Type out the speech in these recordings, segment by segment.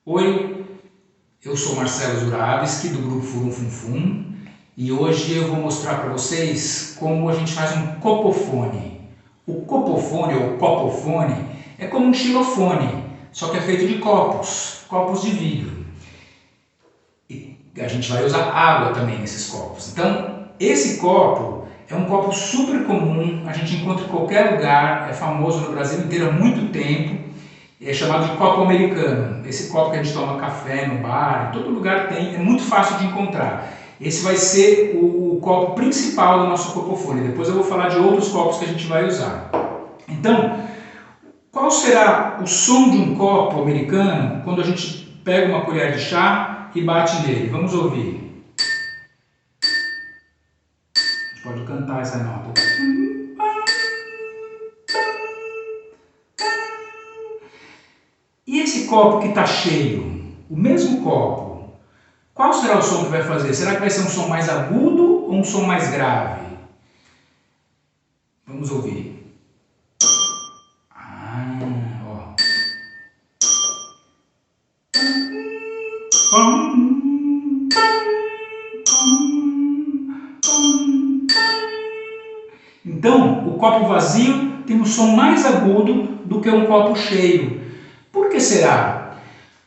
Oi, eu sou Marcelo Zurabski do grupo Furum Fum Fum e hoje eu vou mostrar para vocês como a gente faz um copofone. O copofone ou copofone é como um xilofone, só que é feito de copos de vidro. E a gente vai usar água também nesses copos. Então, esse copo é um copo super comum, a gente encontra em qualquer lugar, é famoso no Brasil inteiro há muito tempo. É chamado de copo americano. Esse copo que a gente toma café no bar, em todo lugar tem, é muito fácil de encontrar. Esse vai ser o copo principal do nosso copofone. Depois eu vou falar de outros copos que a gente vai usar. Então, qual será o som de um copo americano quando a gente pega uma colher de chá e bate nele? Vamos ouvir. A gente pode cantar essa nota. E esse copo que está cheio, o mesmo copo, qual será o som que vai fazer? Será que vai ser um som mais agudo ou um som mais grave? Vamos ouvir. Ó. Então, o copo vazio tem um som mais agudo do que um copo cheio. Por que será?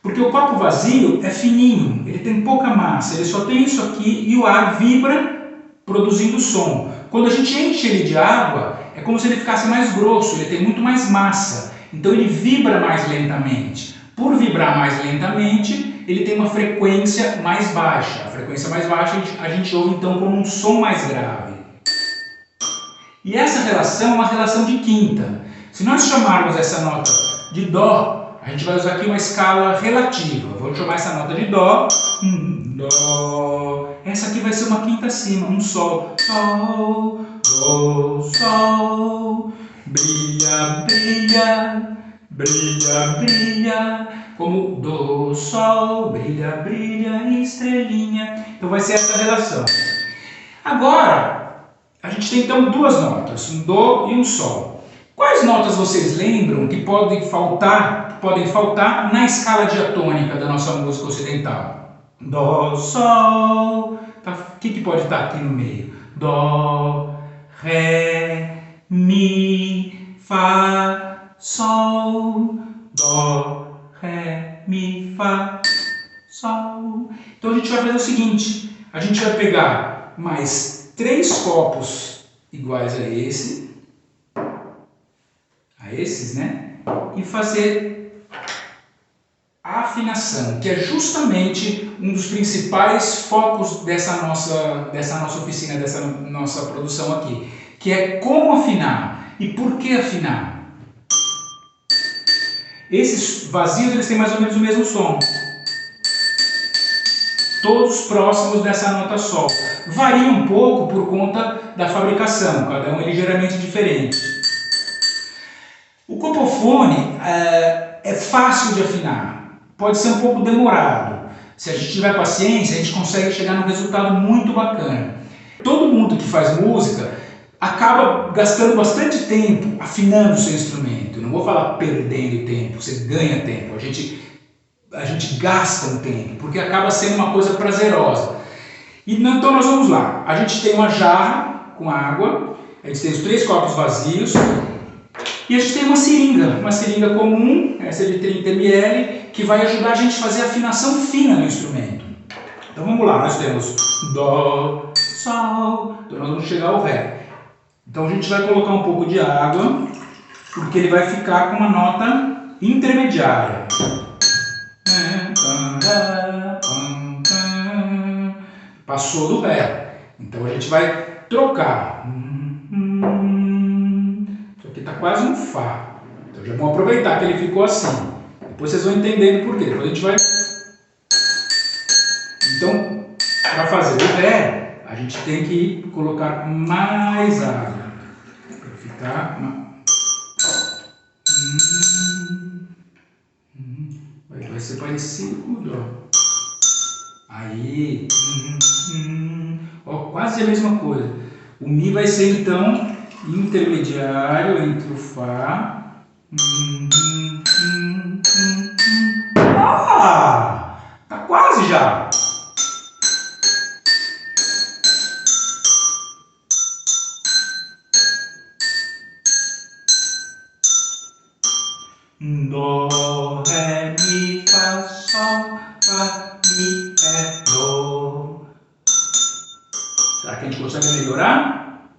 Porque o copo vazio é fininho, ele tem pouca massa, ele só tem isso aqui e o ar vibra produzindo som. Quando a gente enche ele de água, é como se ele ficasse mais grosso, ele tem muito mais massa, então ele vibra mais lentamente. Por vibrar mais lentamente, ele tem uma frequência mais baixa. A frequência mais baixa a gente ouve então como um som mais grave. E essa relação é uma relação de quinta. Se nós chamarmos essa nota de Dó, a gente vai usar aqui uma escala relativa. Vou chamar essa nota de Dó. Dó. Essa aqui vai ser uma quinta acima, um Sol. Sol, Dó, Sol. Brilha, brilha, brilha, brilha. Como Dó, Sol, brilha, brilha, estrelinha. Então vai ser essa relação. Agora, a gente tem então duas notas, um Dó e um Sol. Quais notas vocês lembram que podem faltar na escala diatônica da nossa música ocidental? Dó, Sol. Tá? O que pode estar aqui no meio? Dó, Ré, Mi, Fá, Sol. Dó, Ré, Mi, Fá, Sol. Então a gente vai fazer o seguinte: a gente vai pegar mais 3 copos iguais a esses, né? E fazer a afinação, que é justamente um dos principais focos dessa nossa oficina, dessa nossa produção aqui, que é como afinar e por que afinar. Esses vazios eles têm mais ou menos o mesmo som, todos próximos dessa nota Sol. Varia um pouco por conta da fabricação, cada um é ligeiramente diferente. O copofone é fácil de afinar, pode ser um pouco demorado. Se a gente tiver paciência, a gente consegue chegar num resultado muito bacana. Todo mundo que faz música acaba gastando bastante tempo afinando o seu instrumento. Não vou falar perdendo tempo, você ganha tempo. A gente gasta um tempo, porque acaba sendo uma coisa prazerosa. Então nós vamos lá. A gente tem uma jarra com água, a gente tem os 3 copos vazios, e a gente tem uma seringa comum, essa é de 30 ml, que vai ajudar a gente a fazer a afinação fina no instrumento. Então vamos lá, nós temos Dó, Sol, então nós vamos chegar ao Ré. Então a gente vai colocar um pouco de água, porque ele vai ficar com uma nota intermediária. Passou do Ré, então a gente vai trocar. Está quase um Fá. Então já vamos aproveitar que ele ficou assim. Depois vocês vão entendendo por quê. Depois a gente vai. Então, para fazer o Ré, a gente tem que colocar mais água. Para ficar. Vai ser parecido com o Dó. Aí. Ó, quase a mesma coisa. O Mi vai ser então intermediário entre o Fá. Dó, ré, mi, fá, sol, fá, mi, ré, dó. Será que a gente consegue melhorar?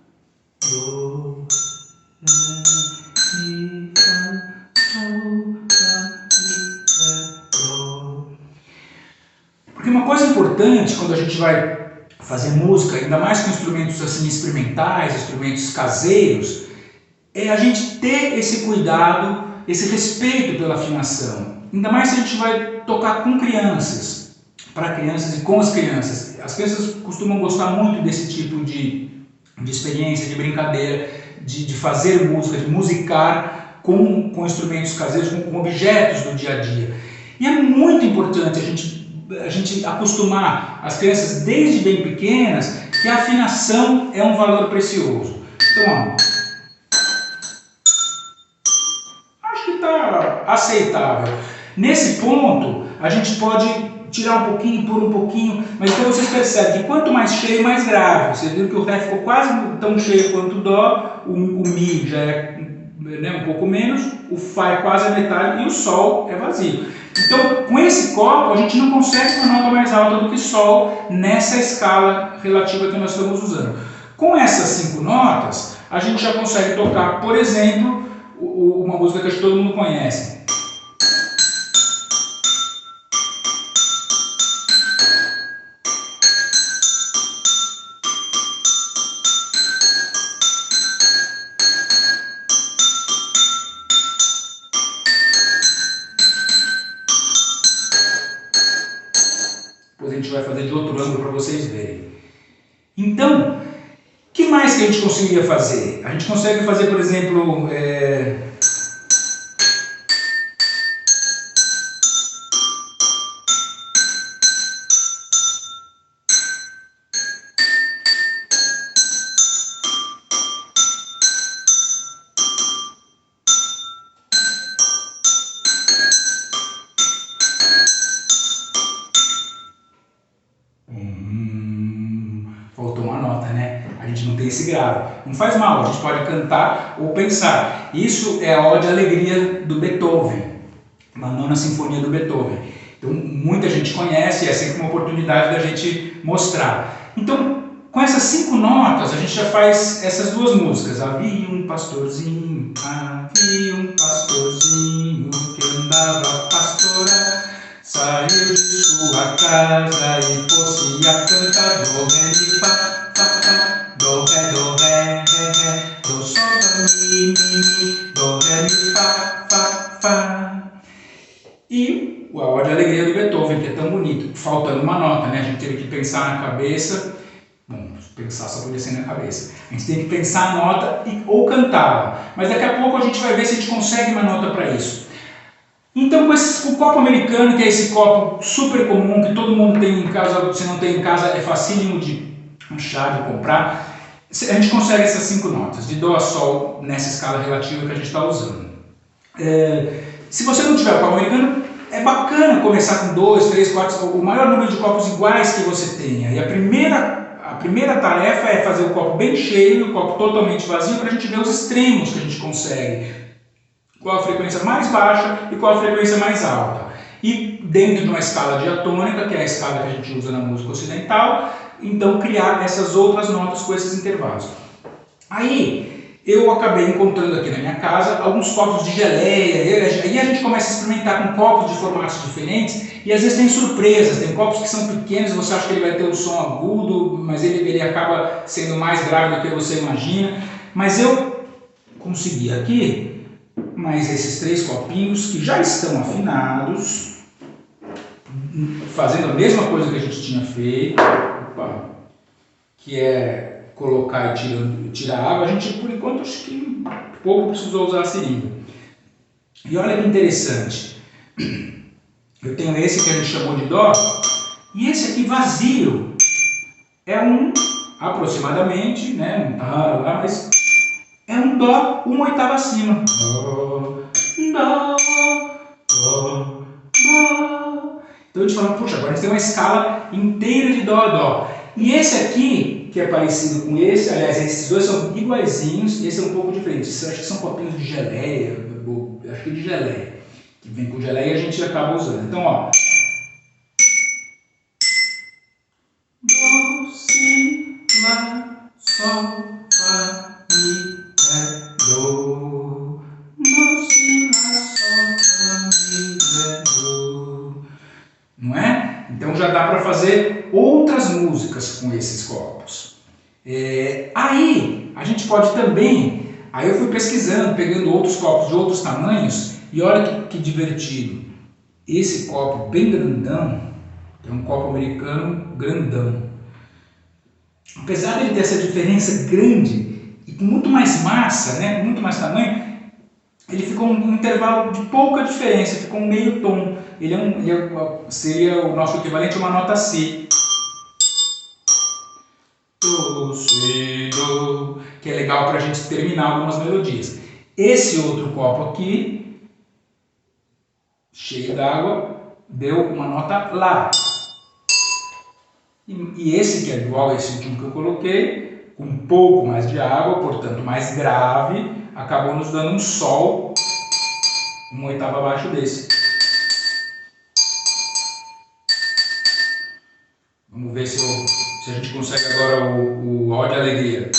Dó, ré, mi, fá, sol, fá, mi, ré, dó. Porque uma coisa importante quando a gente vai fazer música, ainda mais com instrumentos assim experimentais, instrumentos caseiros, é a gente ter esse cuidado, esse respeito pela afinação. Ainda mais se a gente vai tocar com crianças, para crianças e com as crianças. As crianças costumam gostar muito desse tipo de experiência, de brincadeira, de fazer música, de musicar com instrumentos caseiros, com objetos do dia a dia. E é muito importante a gente acostumar as crianças desde bem pequenas que a afinação é um valor precioso. Então, ó, acho que está aceitável. Nesse ponto, a gente pode tirar um pouquinho, pôr um pouquinho, mas então vocês percebem que quanto mais cheio, mais grave. Vocês viram que o Ré ficou quase tão cheio quanto o Dó, o Mi já é, né, um pouco menos, o Fá é quase a metade e o Sol é vazio. Então, com esse copo, a gente não consegue uma nota mais alta do que Sol nessa escala relativa que nós estamos usando. Com essas 5 notas, a gente já consegue tocar, por exemplo, uma música que acho que todo mundo conhece. Depois a gente vai fazer de outro ângulo para vocês verem. Então, o que mais que a gente conseguiria fazer? A gente consegue fazer, por exemplo, faltou uma nota, né? A gente não tem esse grave. Não faz mal, a gente pode cantar ou pensar. Isso é a Ode à Alegria do Beethoven, uma 9ª Sinfonia do Beethoven. Então, muita gente conhece e é sempre uma oportunidade da gente mostrar. Então, com essas 5 notas, a gente já faz essas 2 músicas. Havia um pastorzinho que andava a pastorar, saiu de sua casa e fosse a cantar do ré, mi, fá, fá, fá, do ré, ré, do sol, fá, mi, do ré, mi, fá, fá, fá. E a Ode à Alegria do Beethoven, que é tão bonito, faltando uma nota, né? A gente teve que pensar na cabeça. Bom, pensar só podia ser na cabeça. A gente tem que pensar a nota ou cantá-la. Mas daqui a pouco a gente vai ver se a gente consegue uma nota para isso. Então, com o copo americano, que é esse copo super comum, que todo mundo tem em casa, se não tem em casa, é facílimo de achar, de comprar, a gente consegue essas 5 notas, de Dó a Sol, nessa escala relativa que a gente está usando. Se você não tiver o copo americano, é bacana começar com 2, 3, 4, o maior número de copos iguais que você tenha. E a primeira tarefa é fazer o copo bem cheio, o copo totalmente vazio, para a gente ver os extremos que a gente consegue. Qual a frequência mais baixa e qual a frequência mais alta. E dentro de uma escala diatônica, que é a escala que a gente usa na música ocidental, então criar essas outras notas com esses intervalos. Aí eu acabei encontrando aqui na minha casa alguns copos de geleia, aí a gente começa a experimentar com copos de formatos diferentes e às vezes tem surpresas, tem copos que são pequenos, você acha que ele vai ter um som agudo, mas ele acaba sendo mais grave do que você imagina. Mas eu consegui aqui mais esses 3 copinhos que já estão afinados, fazendo a mesma coisa que a gente tinha feito, que é colocar e tirar água. A gente, por enquanto, acho que pouco precisou usar a seringa. E olha que interessante, eu tenho esse que a gente chamou de Dó, e esse aqui vazio é aproximadamente, né, não tá lá, mas é um Dó 1 oitava acima. Dó, Dó, Dó, Dó. Então a gente fala, puxa, agora a gente tem uma escala inteira de Dó a Dó. E esse aqui, que é parecido com esse, aliás, esses dois são iguaizinhos, esse é um pouco diferente. Acho que são copinhos de geleia, acho que de geleia, que vem com geleia e a gente acaba usando. Então, ó. Do, si, lá, sol, fá, mi, ré, do. Do, si, lá, sol, fá, mi, ré, do. Não é? Então já dá para fazer outras músicas com esses copos. Aí a gente pode também, aí eu fui pesquisando, pegando outros copos de outros tamanhos, e olha que divertido. Esse copo bem grandão, é um copo americano grandão. Apesar de ele ter essa diferença grande e com muito mais massa, né, com muito mais tamanho, ele ficou um intervalo de pouca diferença, ficou um meio tom. Seria o nosso equivalente a uma nota Si. Do, si, do, que é legal para a gente terminar algumas melodias. Esse outro copo aqui, cheio d'água, deu uma nota Lá. E esse que é igual a esse último que eu coloquei, com um pouco mais de água, portanto mais grave, acabou nos dando um Sol, uma oitava abaixo desse. Vamos ver se a gente consegue agora o Ó de alegria.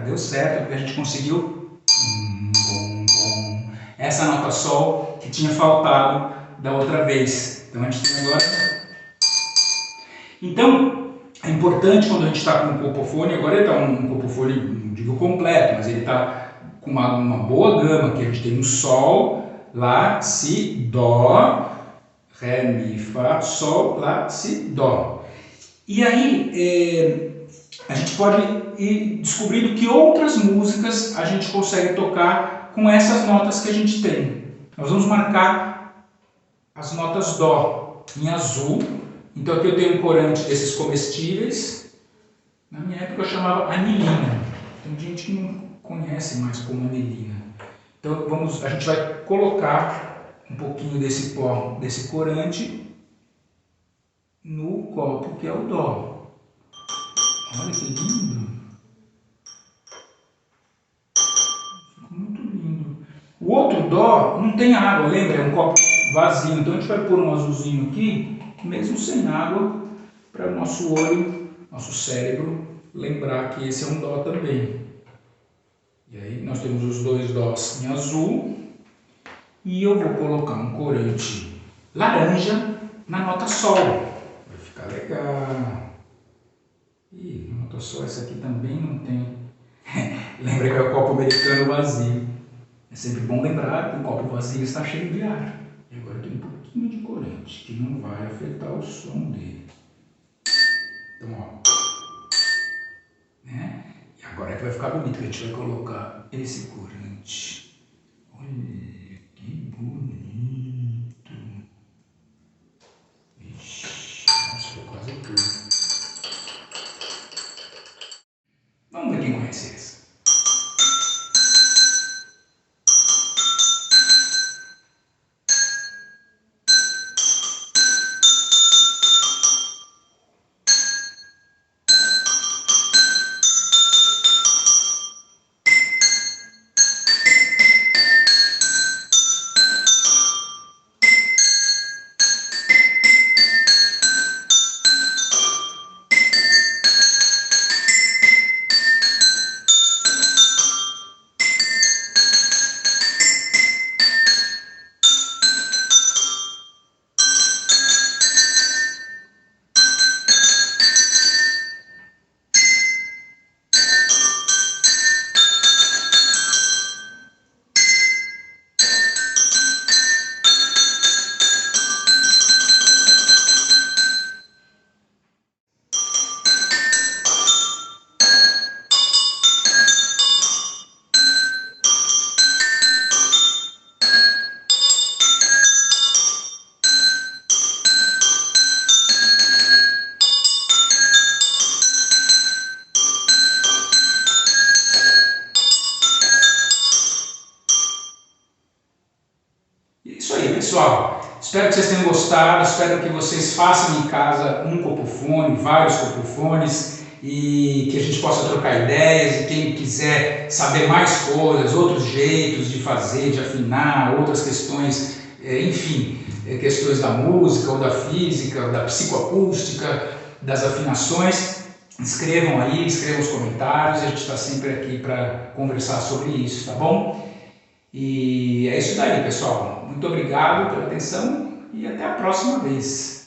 Deu certo, porque a gente conseguiu essa nota Sol que tinha faltado da outra vez. Então a gente tem agora. Então é importante quando a gente está com um copofone, agora ele está um copofone, não digo completo, mas ele está com uma boa gama, que a gente tem um Sol, Lá, Si, Dó, Ré, Mi, Fá, Sol, Lá, Si, Dó. E aí a gente pode ir descobrindo que outras músicas a gente consegue tocar com essas notas que a gente tem. Nós vamos marcar as notas Dó em azul. Então aqui eu tenho um corante desses comestíveis. Na minha época eu chamava anilina. Tem gente que não conhece mais como anilina. Então a gente vai colocar um pouquinho desse pó, desse corante, no copo que é o Dó. Olha que lindo! Ficou muito lindo. O outro Dó não tem água, lembra? É um copo vazio. Então a gente vai pôr um azulzinho aqui, mesmo sem água, para o nosso olho, nosso cérebro, lembrar que esse é um Dó também. E aí nós temos os dois Dós em azul. E eu vou colocar um corante laranja na nota Sol. Vai ficar legal. Ih, nota Sol, essa aqui também não tem. Lembra que é o copo americano vazio. É sempre bom lembrar que o copo vazio está cheio de ar. E agora tem um pouquinho de corante, que não vai afetar o som dele. Então, ó. Né? E agora é que vai ficar bonito, que a gente vai colocar esse corante. Olha que bonito. Ixi, nossa, foi quase tudo. Vamos ver quem conhece essa. Isso aí, pessoal. Espero que vocês tenham gostado, espero que vocês façam em casa um copofone, vários copofones, e que a gente possa trocar ideias, e quem quiser saber mais coisas, outros jeitos de fazer, de afinar, outras questões, enfim, questões da música, ou da física, ou da psicoacústica, das afinações, escrevam aí, escrevam os comentários, a gente está sempre aqui para conversar sobre isso, tá bom? E é isso daí, pessoal. Muito obrigado pela atenção e até a próxima vez.